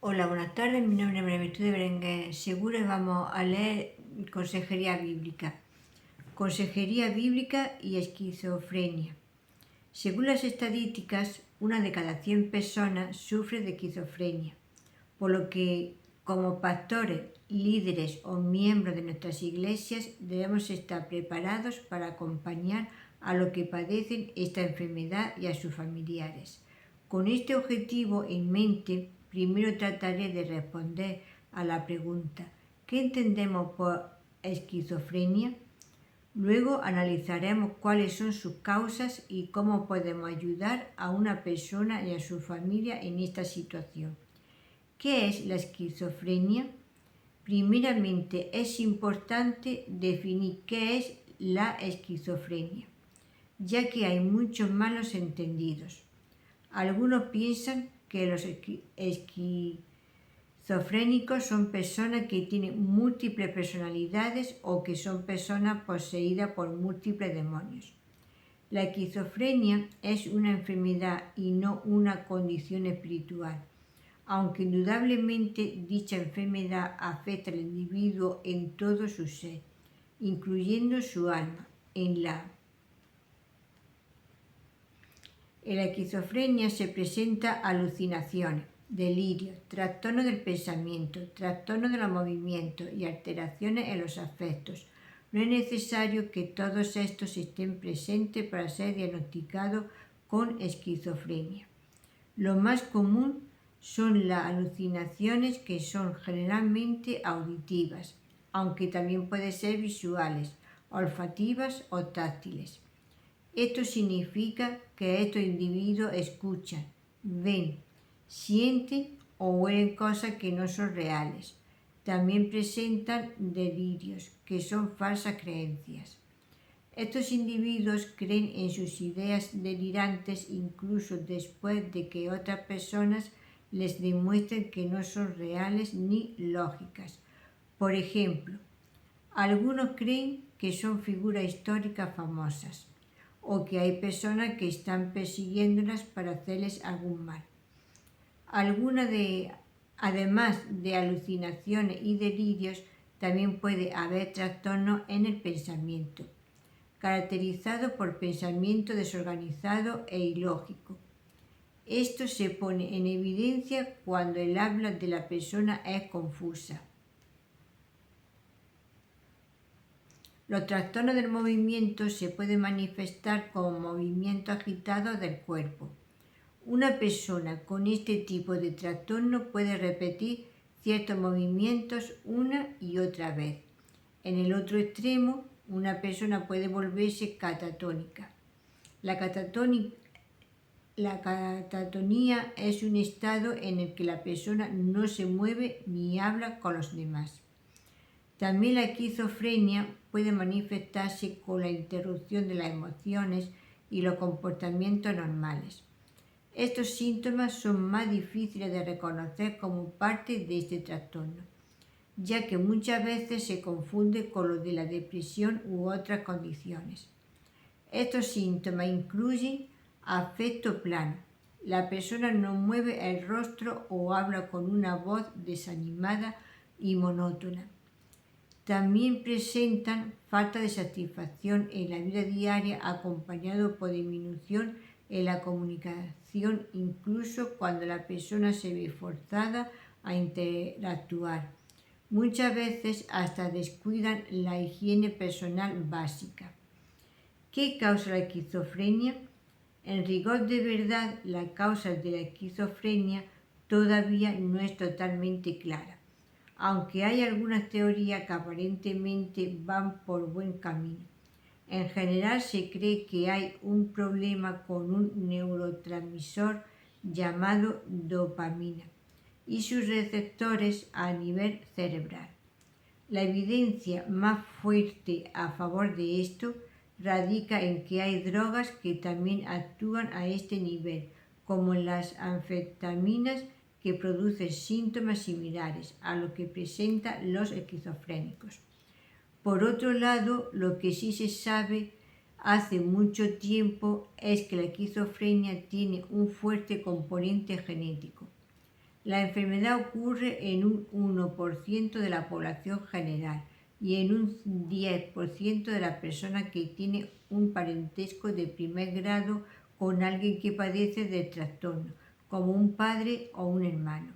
Hola, buenas tardes. Mi nombre es María Virtud de Berenguer Segura y vamos a leer Consejería Bíblica. Consejería Bíblica y esquizofrenia. Según las estadísticas, 1 de cada 100 personas sufre de esquizofrenia, por lo que como pastores, líderes o miembros de nuestras iglesias debemos estar preparados para acompañar a los que padecen esta enfermedad y a sus familiares. Con este objetivo en mente, primero trataré de responder a la pregunta ¿qué entendemos por esquizofrenia? Luego analizaremos cuáles son sus causas y cómo podemos ayudar a una persona y a su familia en esta situación. ¿Qué es la esquizofrenia? Primeramente es importante definir qué es la esquizofrenia, ya que hay muchos malos entendidos. Algunos piensan que los esquizofrénicos son personas que tienen múltiples personalidades o que son personas poseídas por múltiples demonios. La esquizofrenia es una enfermedad y no una condición espiritual, aunque indudablemente dicha enfermedad afecta al individuo en todo su ser, incluyendo su alma. En la esquizofrenia se presenta alucinaciones, delirios, trastornos del pensamiento, trastornos de los movimientos y alteraciones en los afectos. No es necesario que todos estos estén presentes para ser diagnosticados con esquizofrenia. Lo más común son las alucinaciones, que son generalmente auditivas, aunque también pueden ser visuales, olfativas o táctiles. Esto significa que estos individuos escuchan, ven, sienten o huelen cosas que no son reales. También presentan delirios, que son falsas creencias. Estos individuos creen en sus ideas delirantes incluso después de que otras personas les demuestren que no son reales ni lógicas. Por ejemplo, algunos creen que son figuras históricas famosas o que hay personas que están persiguiéndolas para hacerles algún mal. Además de alucinaciones y delirios, también puede haber trastornos en el pensamiento, caracterizado por pensamiento desorganizado e ilógico. Esto se pone en evidencia cuando el habla de la persona es confusa. Los trastornos del movimiento se pueden manifestar como movimientos agitados del cuerpo. Una persona con este tipo de trastorno puede repetir ciertos movimientos una y otra vez. En el otro extremo, una persona puede volverse catatónica. La catatonía es un estado en el que la persona no se mueve ni habla con los demás. También la esquizofrenia puede manifestarse con la interrupción de las emociones y los comportamientos normales. Estos síntomas son más difíciles de reconocer como parte de este trastorno, ya que muchas veces se confunde con lo de la depresión u otras condiciones. Estos síntomas incluyen afecto plano. La persona no mueve el rostro o habla con una voz desanimada y monótona. También presentan falta de satisfacción en la vida diaria acompañado por disminución en la comunicación, incluso cuando la persona se ve forzada a interactuar. Muchas veces hasta descuidan la higiene personal básica. ¿Qué causa la esquizofrenia? En rigor de verdad, la causa de la esquizofrenia todavía no es totalmente clara, aunque hay algunas teorías que aparentemente van por buen camino. En general se cree que hay un problema con un neurotransmisor llamado dopamina y sus receptores a nivel cerebral. La evidencia más fuerte a favor de esto radica en que hay drogas que también actúan a este nivel, como las anfetaminas, que producen síntomas similares a lo que presentan los esquizofrénicos. Por otro lado, lo que sí se sabe hace mucho tiempo es que la esquizofrenia tiene un fuerte componente genético. La enfermedad ocurre en un 1% de la población general y en un 10% de la persona que tiene un parentesco de primer grado con alguien que padece del trastorno, como un padre o un hermano.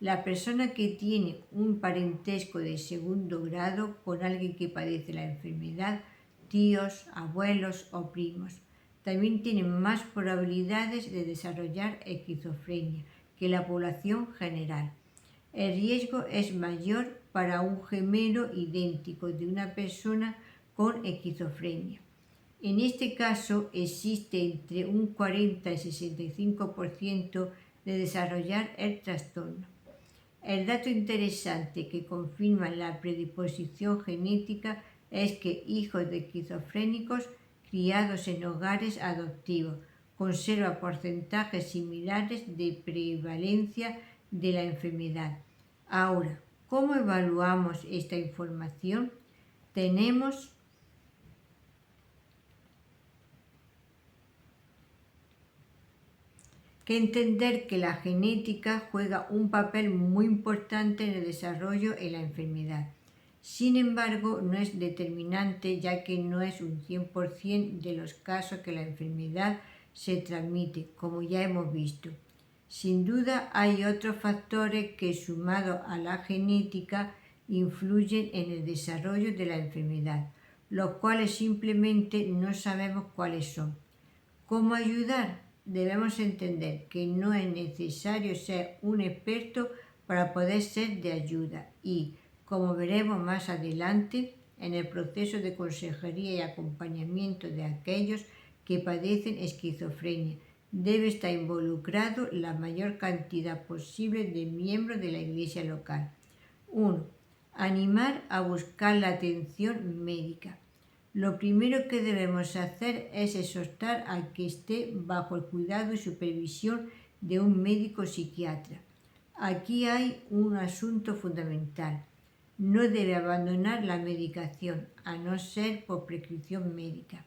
La persona que tiene un parentesco de segundo grado con alguien que padece la enfermedad, tíos, abuelos o primos, también tienen más probabilidades de desarrollar esquizofrenia que la población general. El riesgo es mayor para un gemelo idéntico de una persona con esquizofrenia. En este caso existe entre un 40 y 65% de desarrollar el trastorno. El dato interesante que confirma la predisposición genética es que hijos de esquizofrénicos criados en hogares adoptivos conservan porcentajes similares de prevalencia de la enfermedad. Ahora, ¿cómo evaluamos esta información? Tenemos que entender que la genética juega un papel muy importante en el desarrollo de la enfermedad. Sin embargo, no es determinante, ya que no es un 100% de los casos que la enfermedad se transmite, como ya hemos visto. Sin duda hay otros factores que, sumados a la genética, influyen en el desarrollo de la enfermedad, los cuales simplemente no sabemos cuáles son. ¿Cómo ayudar? Debemos entender que no es necesario ser un experto para poder ser de ayuda y, como veremos más adelante, en el proceso de consejería y acompañamiento de aquellos que padecen esquizofrenia, debe estar involucrado la mayor cantidad posible de miembros de la iglesia local. 1. Animar a buscar la atención médica. Lo primero que debemos hacer es exhortar a que esté bajo el cuidado y supervisión de un médico psiquiatra. Aquí hay un asunto fundamental. No debe abandonar la medicación, a no ser por prescripción médica.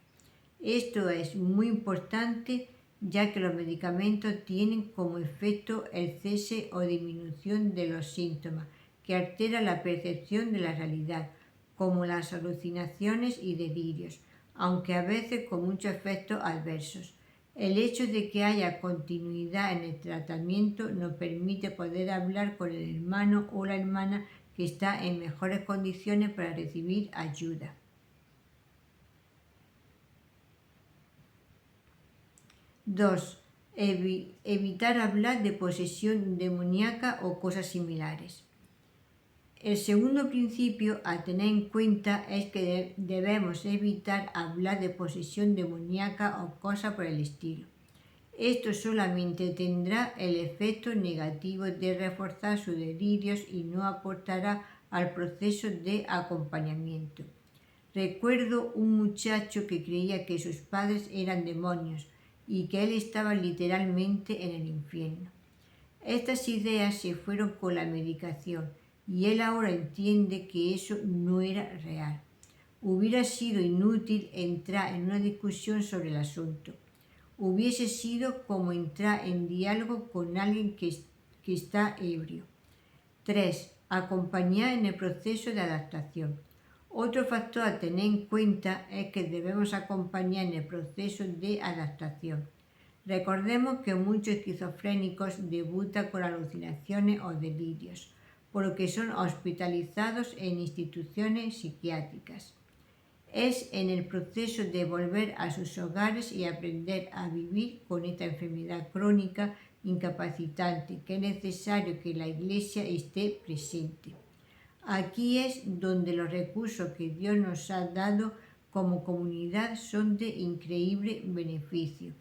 Esto es muy importante, ya que los medicamentos tienen como efecto el cese o disminución de los síntomas, que altera la percepción de la realidad, como las alucinaciones y delirios, aunque a veces con muchos efectos adversos. El hecho de que haya continuidad en el tratamiento nos permite poder hablar con el hermano o la hermana que está en mejores condiciones para recibir ayuda. 2. Evitar hablar de posesión demoníaca o cosas similares. El segundo principio a tener en cuenta es que debemos evitar hablar de posesión demoníaca o cosas por el estilo. Esto solamente tendrá el efecto negativo de reforzar sus delirios y no aportará al proceso de acompañamiento. Recuerdo un muchacho que creía que sus padres eran demonios y que él estaba literalmente en el infierno. Estas ideas se fueron con la medicación y él ahora entiende que eso no era real. Hubiera sido inútil entrar en una discusión sobre el asunto. Hubiese sido como entrar en diálogo con alguien que está ebrio. 3. Acompañar en el proceso de adaptación. Otro factor a tener en cuenta es que debemos acompañar en el proceso de adaptación. Recordemos que muchos esquizofrénicos debutan con alucinaciones o delirios, por lo que son hospitalizados en instituciones psiquiátricas. Es en el proceso de volver a sus hogares y aprender a vivir con esta enfermedad crónica incapacitante que es necesario que la Iglesia esté presente. Aquí es donde los recursos que Dios nos ha dado como comunidad son de increíble beneficio.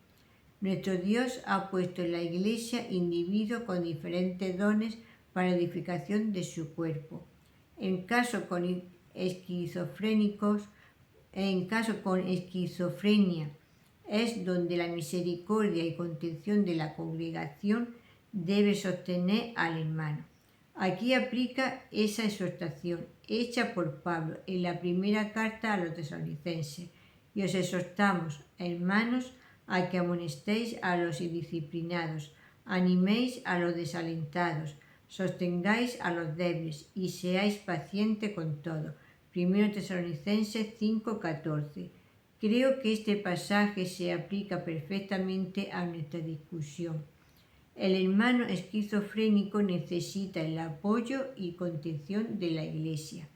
Nuestro Dios ha puesto en la Iglesia individuos con diferentes dones para la edificación de su cuerpo. En caso con esquizofrenia es donde la misericordia y contención de la congregación debe sostener al hermano. Aquí aplica esa exhortación hecha por Pablo en la primera carta a los tesalonicenses. Y os exhortamos, hermanos, a que amonestéis a los indisciplinados, Animéis a los desalentados, sostengáis a los débiles y seáis pacientes con todo. 1 Tesalonicenses 5:14. Creo que este pasaje se aplica perfectamente a nuestra discusión. El hermano esquizofrénico necesita el apoyo y contención de la Iglesia.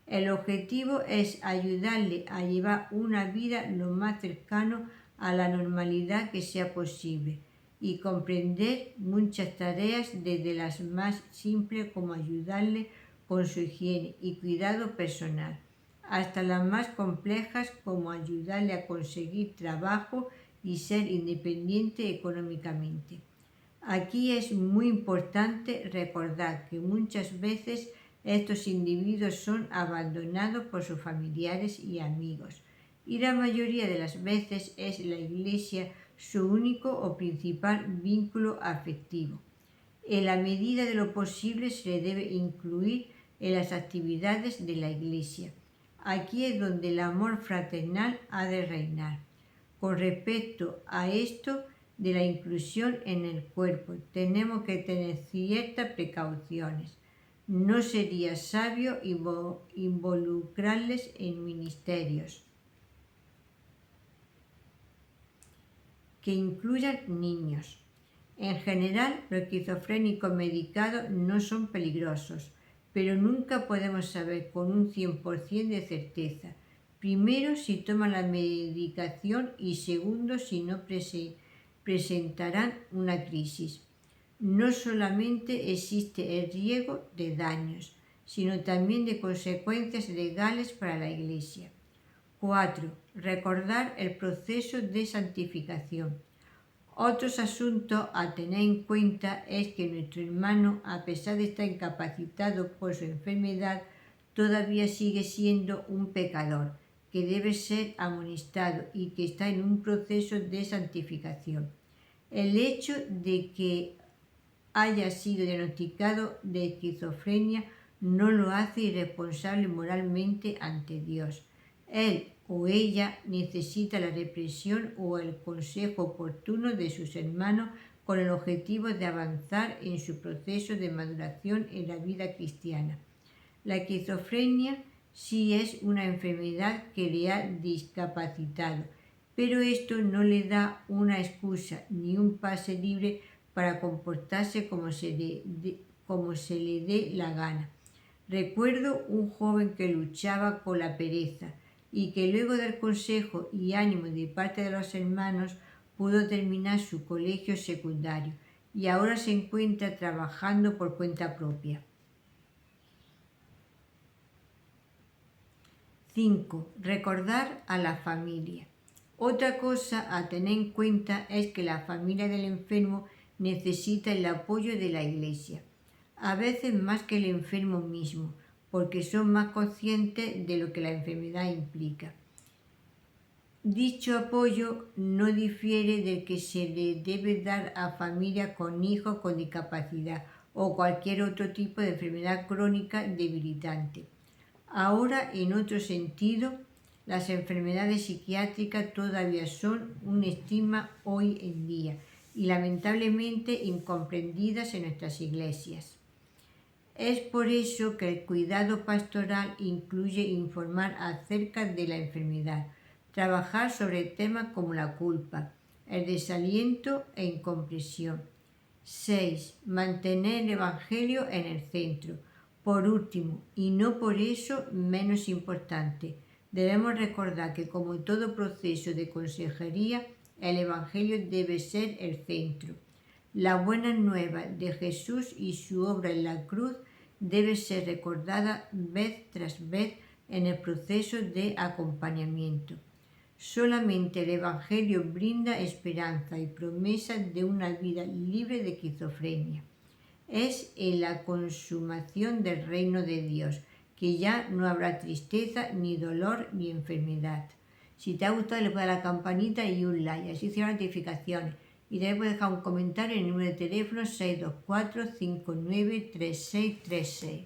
El objetivo es ayudarle a llevar una vida lo más cercano a la normalidad que sea posible y comprender muchas tareas, desde las más simples como ayudarle con su higiene y cuidado personal, hasta las más complejas como ayudarle a conseguir trabajo y ser independiente económicamente. Aquí es muy importante recordar que muchas veces estos individuos son abandonados por sus familiares y amigos, y la mayoría de las veces es la Iglesia su único o principal vínculo afectivo. En la medida de lo posible se le debe incluir en las actividades de la Iglesia. Aquí es donde el amor fraternal ha de reinar. Con respecto a esto de la inclusión en el cuerpo, tenemos que tener ciertas precauciones. No sería sabio involucrarles en ministerios que incluyan niños. En general, los esquizofrénicos medicados no son peligrosos, pero nunca podemos saber con un 100% de certeza. Primero, si toman la medicación, y segundo, si no presentarán una crisis. No solamente existe el riesgo de daños, sino también de consecuencias legales para la Iglesia. 4. Recordar el proceso de santificación. Otros asuntos a tener en cuenta es que nuestro hermano, a pesar de estar incapacitado por su enfermedad, todavía sigue siendo un pecador, que debe ser amonestado y que está en un proceso de santificación. El hecho de que haya sido diagnosticado de esquizofrenia no lo hace irresponsable moralmente ante Dios. Él o ella necesita la represión o el consejo oportuno de sus hermanos con el objetivo de avanzar en su proceso de maduración en la vida cristiana. La esquizofrenia sí es una enfermedad que le ha discapacitado, pero esto no le da una excusa ni un pase libre para comportarse como se le dé la gana. Recuerdo un joven que luchaba con la pereza y que luego del consejo y ánimo de parte de los hermanos pudo terminar su colegio secundario y ahora se encuentra trabajando por cuenta propia. 5. Recordar a la familia. Otra cosa a tener en cuenta es que la familia del enfermo necesita el apoyo de la Iglesia, a veces más que el enfermo mismo, porque son más conscientes de lo que la enfermedad implica. Dicho apoyo no difiere del que se le debe dar a familias con hijos con discapacidad o cualquier otro tipo de enfermedad crónica debilitante. Ahora, en otro sentido, las enfermedades psiquiátricas todavía son un estigma hoy en día y lamentablemente incomprendidas en nuestras iglesias. Es por eso que el cuidado pastoral incluye informar acerca de la enfermedad, trabajar sobre temas como la culpa, el desaliento e incomprensión. 6. Mantener el Evangelio en el centro. Por último, y no por eso menos importante, debemos recordar que como todo proceso de consejería, el Evangelio debe ser el centro. La buena nueva de Jesús y su obra en la cruz debe ser recordada vez tras vez en el proceso de acompañamiento. Solamente el Evangelio brinda esperanza y promesa de una vida libre de esquizofrenia. Es en la consumación del reino de Dios que ya no habrá tristeza, ni dolor, ni enfermedad. Si te ha gustado, le puedes dar a la campanita y un like, así se las notificaciones. Y también puedes dejar un comentario en el número de teléfono 624-593636.